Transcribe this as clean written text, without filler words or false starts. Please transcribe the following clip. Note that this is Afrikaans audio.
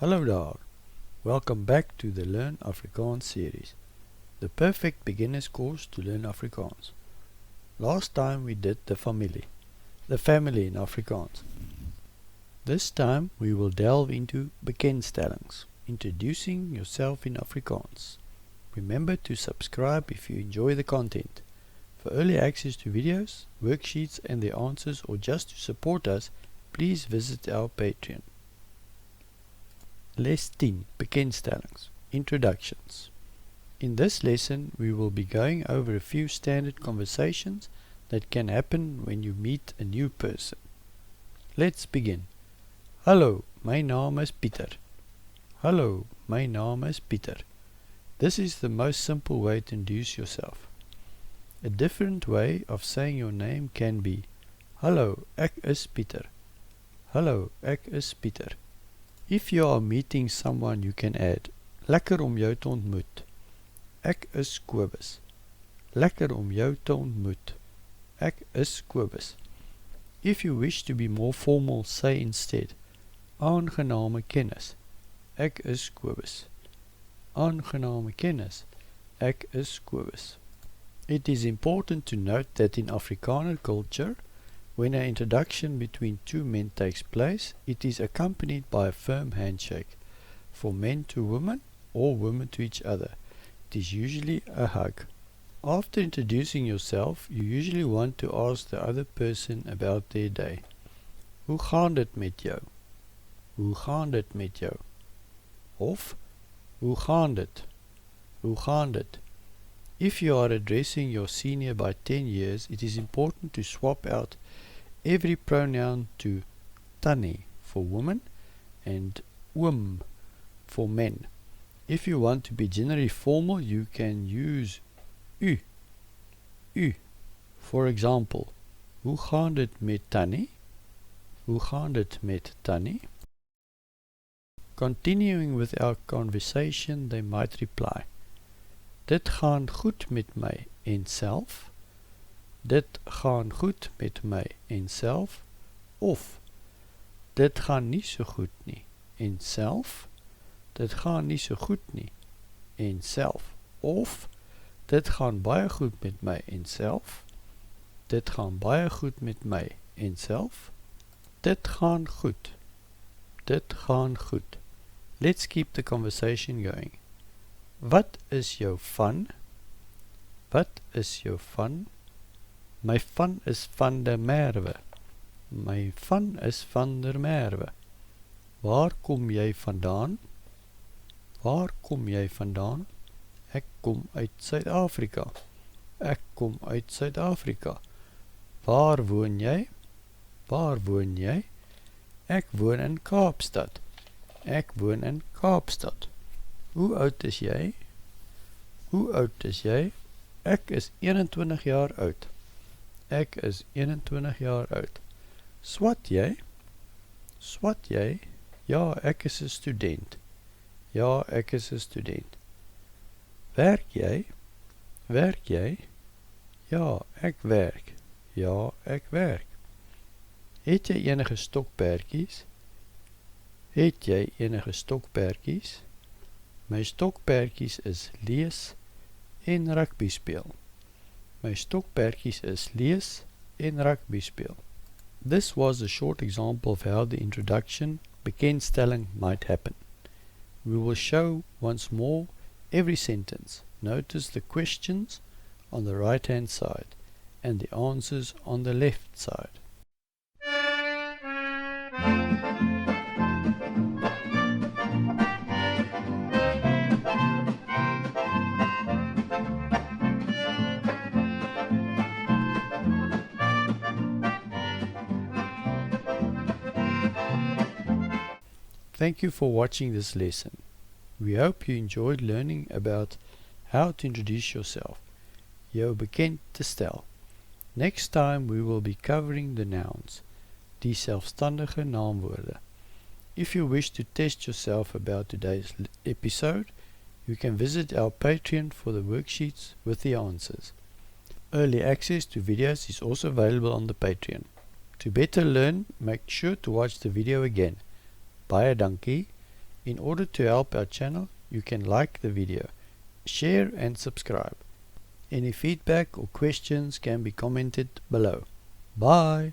Hallo daar. Welcome back to the Learn Afrikaans series, the perfect beginner's course to learn Afrikaans. Last time we did the family in Afrikaans. This time we will delve into Bekendstellings, introducing yourself in Afrikaans. Remember to subscribe if you enjoy the content. For early access to videos, worksheets and their answers, or just to support us, please visit our Patreon. Les 10 Bekendstellings Introductions. In this lesson we will be going over a few standard conversations that can happen when you meet a new person. Let's begin. Hallo, my naam is Pieter. Hallo, my naam is Pieter. This is the most simple way to introduce yourself. A different way of saying your name can be Hallo, ek is Pieter. Hallo, ek is Pieter. If you are meeting someone, you can add Lekker om jou te ontmoet. Ek is Kobus. Lekker om jou te ontmoet. Ek is Kobus. If you wish to be more formal, say instead Aangename kennis. Ek is Kobus. Aangename kennis. Ek is Kobus. It is important to note that in Afrikaner culture, when an introduction between two men takes place, it is accompanied by a firm handshake. For men to women, or women to each other, it is usually a hug. After introducing yourself, you usually want to ask the other person about their day. Hoe gaan dit met jou? Hoe gaan dit met jou? Of, hoe gaan dit? Hoe gaan dit? If you are addressing your senior by 10 years, it is important to swap out every pronoun to tannie for women and oom for men. If you want to be generally formal, you can use u. U. For example, hoe gaan dit met tannie? Hoe gaan dit met tannie? Continuing with our conversation, they might reply, Dit gaan goed met my en self. Dit gaan goed met my en self. Of, dit gaan nie so goed nie en self. Dit gaan nie so goed nie en self. Of, dit gaan baie goed met my en self. Dit gaan baie goed met my en self. Dit gaan goed. Dit gaan goed. Let's keep the conversation going. Wat is jou van? Wat is jou van? My van is van der Merwe. My van is van der Merwe. Waar kom jy vandaan? Waar kom jy vandaan? Ek kom uit Suid-Afrika. Ek kom uit Suid-Afrika. Waar woon jy? Waar woon jy? Ek woon in Kaapstad. Ek woon in Kaapstad. Hoe oud is jy? Hoe oud is jy? Ek is 21 jaar oud. Ek is 21 jaar oud. Swat jy? Swat jy? Ja, ek is 'n student. Ja, ek is 'n student. Werk jy? Werk jy? Ja, ek werk. Ja, ek werk. Het jy enige stokperdjies? Het jy enige stokperdjies? My stokperdjies is lees en rugby speel. My stokperdjies is lees en rugby speel. This was a short example of how the introduction, bekendstelling, might happen. We will show once more every sentence. Notice the questions on the right hand side and the answers on the left side. Thank you for watching this lesson. We hope you enjoyed learning about how to introduce yourself. Jou bekend te stel. Next time we will be covering the nouns, die selfstandige naamwoorde. If you wish to test yourself about today's episode, you can visit our Patreon for the worksheets with the answers. Early access to videos is also available on the Patreon. To better learn, make sure to watch the video again. Baie dankie In order to help our channel, you can like the video, share and subscribe. Any feedback or questions can be commented below. Bye!